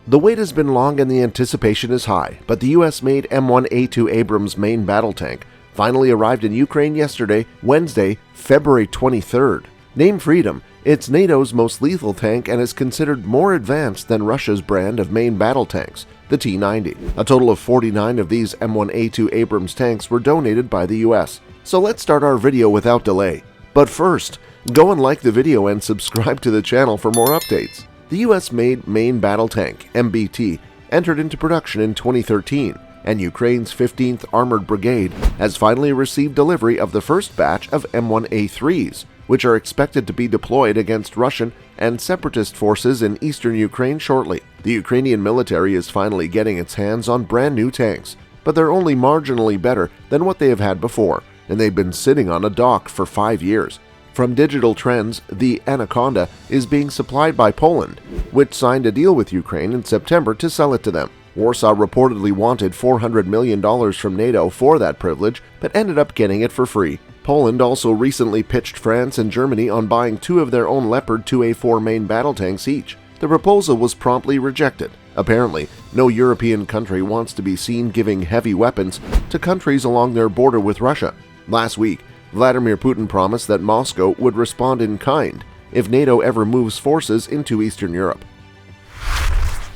The wait has been long and the anticipation is high, but the US-made M1A2 Abrams main battle tank finally arrived in Ukraine yesterday, Wednesday, February 23rd. Named Freedom, it's NATO's most lethal tank and is considered more advanced than Russia's brand of main battle tanks, the T-90. A total of 49 of these M1A2 Abrams tanks were donated by the US. So let's start our video without delay. But first, go and like the video and subscribe to the channel for more updates. The US-made main battle tank, MBT, entered into production in 2013, and Ukraine's 15th Armored Brigade has finally received delivery of the first batch of M1A3s, which are expected to be deployed against Russian and separatist forces in eastern Ukraine shortly. The Ukrainian military is finally getting its hands on brand new tanks, but they're only marginally better than what they have had before, and they've been sitting on a dock for 5 years. From Digital Trends, the Anaconda is being supplied by Poland, which signed a deal with Ukraine in September to sell it to them. Warsaw reportedly wanted $400 million from NATO for that privilege, but ended up getting it for free. Poland also recently pitched France and Germany on buying 2 of their own Leopard 2A4 main battle tanks each. The proposal was promptly rejected. Apparently, no European country wants to be seen giving heavy weapons to countries along their border with Russia. Last week, Vladimir Putin promised that Moscow would respond in kind if NATO ever moves forces into Eastern Europe.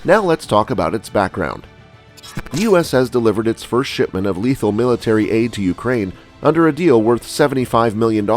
Now let's talk about its background. The US has delivered its first shipment of lethal military aid to Ukraine under a deal worth $75 million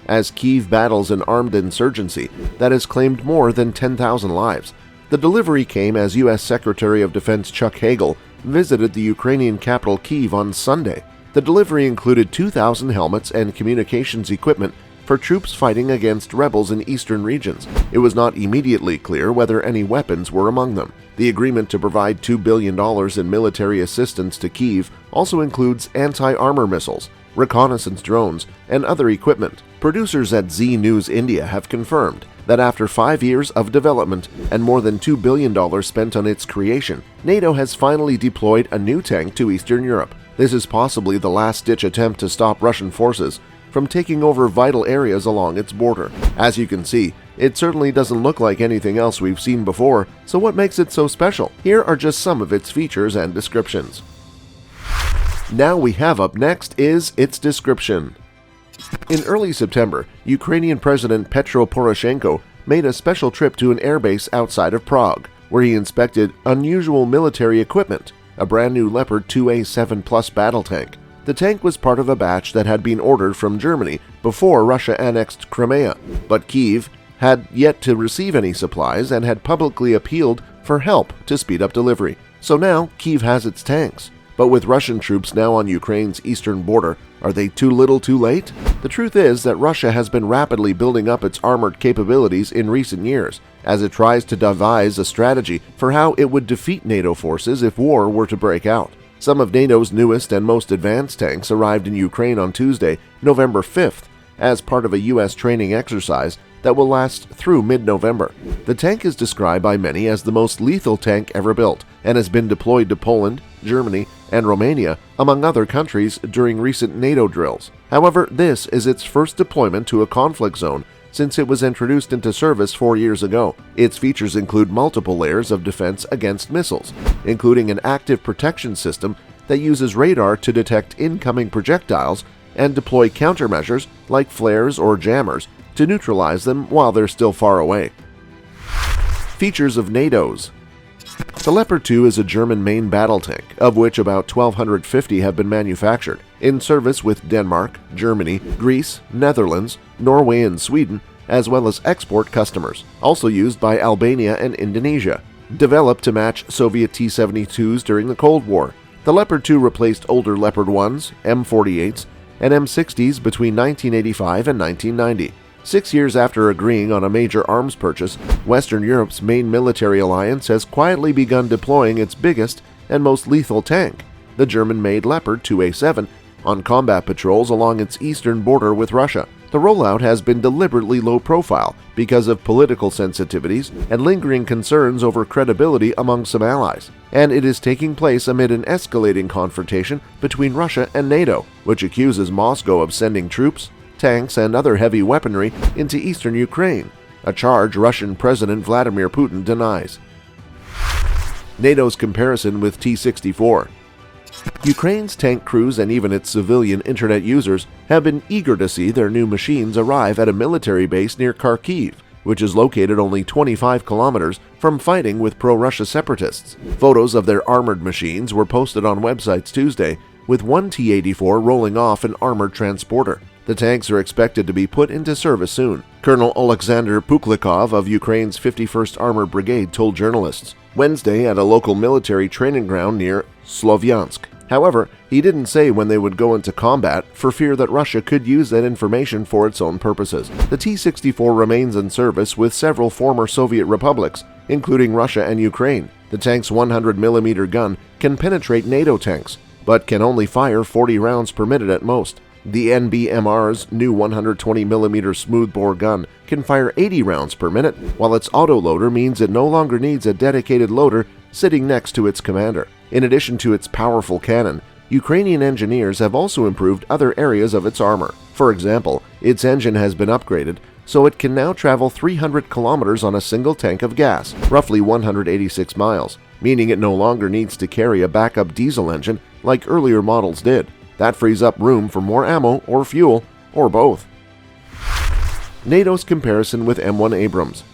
as Kyiv battles an armed insurgency that has claimed more than 10,000 lives. The delivery came as US Secretary of Defense Chuck Hagel visited the Ukrainian capital Kyiv on Sunday. The delivery included 2,000 helmets and communications equipment for troops fighting against rebels in eastern regions. It was not immediately clear whether any weapons were among them. The agreement to provide $2 billion in military assistance to Kyiv also includes anti-armor missiles, reconnaissance drones, and other equipment. Producers at Z News India have confirmed that after 5 years of development and more than $2 billion spent on its creation, NATO has finally deployed a new tank to Eastern Europe. This is possibly the last-ditch attempt to stop Russian forces from taking over vital areas along its border. As you can see, it certainly doesn't look like anything else we've seen before, so what makes it so special? Here are just some of its features and descriptions. Now we have up next is its description. In early September, Ukrainian President Petro Poroshenko made a special trip to an airbase outside of Prague, where he inspected unusual military equipment, a brand new Leopard 2A7 Plus battle tank. The tank was part of a batch that had been ordered from Germany before Russia annexed Crimea, but Kyiv had yet to receive any supplies and had publicly appealed for help to speed up delivery. So now Kyiv has its tanks. But with Russian troops now on Ukraine's eastern border, are they too little too late? The truth is that Russia has been rapidly building up its armored capabilities in recent years, as it tries to devise a strategy for how it would defeat NATO forces if war were to break out. Some of NATO's newest and most advanced tanks arrived in Ukraine on Tuesday, November 5th, as part of a US training exercise that will last through mid-November. The tank is described by many as the most lethal tank ever built and has been deployed to Poland, Germany, and Romania, among other countries, during recent NATO drills. However, this is its first deployment to a conflict zone since it was introduced into service 4 years ago. Its features include multiple layers of defense against missiles, including an active protection system that uses radar to detect incoming projectiles and deploy countermeasures like flares or jammers to neutralize them while they're still far away. Features of NATO's. The Leopard 2 is a German main battle tank, of which about 1,250 have been manufactured, in service with Denmark, Germany, Greece, Netherlands, Norway, and Sweden, as well as export customers, also used by Albania and Indonesia. Developed to match Soviet T-72s during the Cold War, the Leopard 2 replaced older Leopard 1s, M48s, and M60s between 1985 and 1990. 6 years after agreeing on a major arms purchase, Western Europe's main military alliance has quietly begun deploying its biggest and most lethal tank, the German-made Leopard 2A7, on combat patrols along its eastern border with Russia. The rollout has been deliberately low profile because of political sensitivities and lingering concerns over credibility among some allies, and it is taking place amid an escalating confrontation between Russia and NATO, which accuses Moscow of sending troops, tanks, and other heavy weaponry into eastern Ukraine, a charge Russian President Vladimir Putin denies. NATO's comparison with T-64. Ukraine's tank crews and even its civilian internet users have been eager to see their new machines arrive at a military base near Kharkiv, which is located only 25 kilometers from fighting with pro-Russia separatists. Photos of their armored machines were posted on websites Tuesday, with one T-84 rolling off an armored transporter. The tanks are expected to be put into service soon. Colonel Alexander Puklikov of Ukraine's 51st Armored Brigade told journalists Wednesday at a local military training ground near Slovyansk. However, he didn't say when they would go into combat for fear that Russia could use that information for its own purposes. The T-64 remains in service with several former Soviet republics, including Russia and Ukraine. The tank's 100mm gun can penetrate NATO tanks, but can only fire 40 rounds per minute at most. The NBMR's new 120mm smoothbore gun can fire 80 rounds per minute, while its autoloader means it no longer needs a dedicated loader sitting next to its commander. In addition to its powerful cannon, Ukrainian engineers have also improved other areas of its armor. For example, its engine has been upgraded so it can now travel 300 kilometers on a single tank of gas, roughly 186 miles, meaning it no longer needs to carry a backup diesel engine like earlier models did. That frees up room for more ammo or fuel, or both. NATO's comparison with M1 Abrams.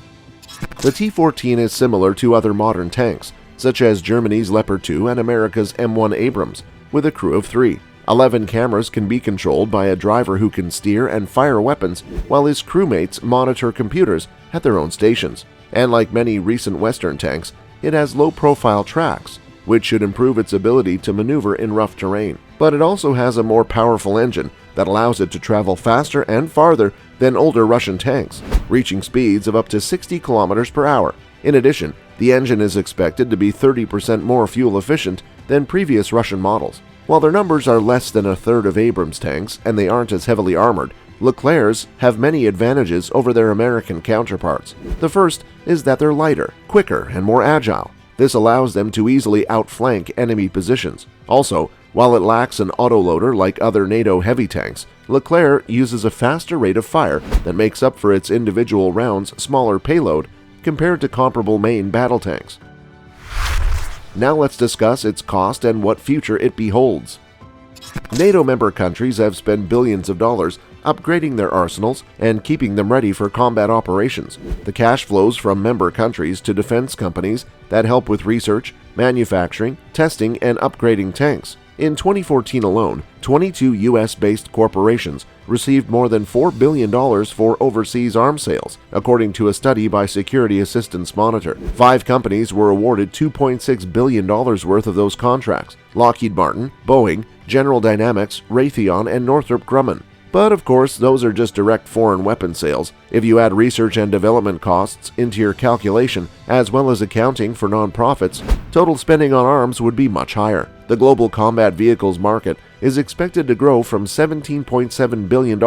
The T-14 is similar to other modern tanks, such as Germany's Leopard 2 and America's M1 Abrams, with a crew of 3. 11 cameras can be controlled by a driver who can steer and fire weapons, while his crewmates monitor computers at their own stations. And like many recent Western tanks, it has low-profile tracks, which should improve its ability to maneuver in rough terrain. But it also has a more powerful engine that allows it to travel faster and farther than older Russian tanks, reaching speeds of up to 60 kilometers per hour. In addition, the engine is expected to be 30% more fuel efficient than previous Russian models. While their numbers are less than a third of Abrams tanks and they aren't as heavily armored, Leclerc's have many advantages over their American counterparts. The first is that they're lighter, quicker, and more agile. This allows them to easily outflank enemy positions. Also, while it lacks an autoloader like other NATO heavy tanks, Leclerc uses a faster rate of fire that makes up for its individual rounds' smaller payload compared to comparable main battle tanks. Now let's discuss its cost and what future it beholds. NATO member countries have spent billions of dollars upgrading their arsenals and keeping them ready for combat operations. The cash flows from member countries to defense companies that help with research, manufacturing, testing, and upgrading tanks. In 2014 alone, 22 U.S.-based corporations received more than $4 billion for overseas arms sales, according to a study by Security Assistance Monitor. 5 companies were awarded $2.6 billion worth of those contracts: Lockheed Martin, Boeing, General Dynamics, Raytheon, and Northrop Grumman. But of course, those are just direct foreign weapon sales. If you add research and development costs into your calculation, as well as accounting for non-profits, total spending on arms would be much higher. The global combat vehicles market is expected to grow from $17.7 billion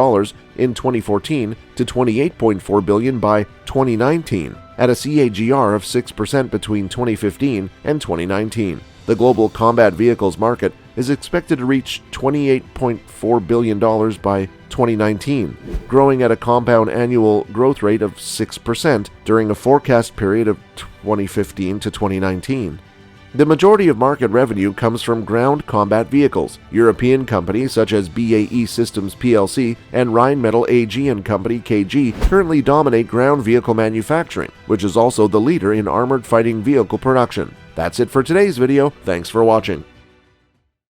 in 2014 to $28.4 billion by 2019, at a CAGR of 6% between 2015 and 2019. The global combat vehicles market is expected to reach $28.4 billion by 2019, growing at a compound annual growth rate of 6% during a forecast period of 2015 to 2019. The majority of market revenue comes from ground combat vehicles. European companies such as BAE Systems plc and Rheinmetall AG & Company KG currently dominate ground vehicle manufacturing, which is also the leader in armored fighting vehicle production. That's it for today's video. Thanks for watching.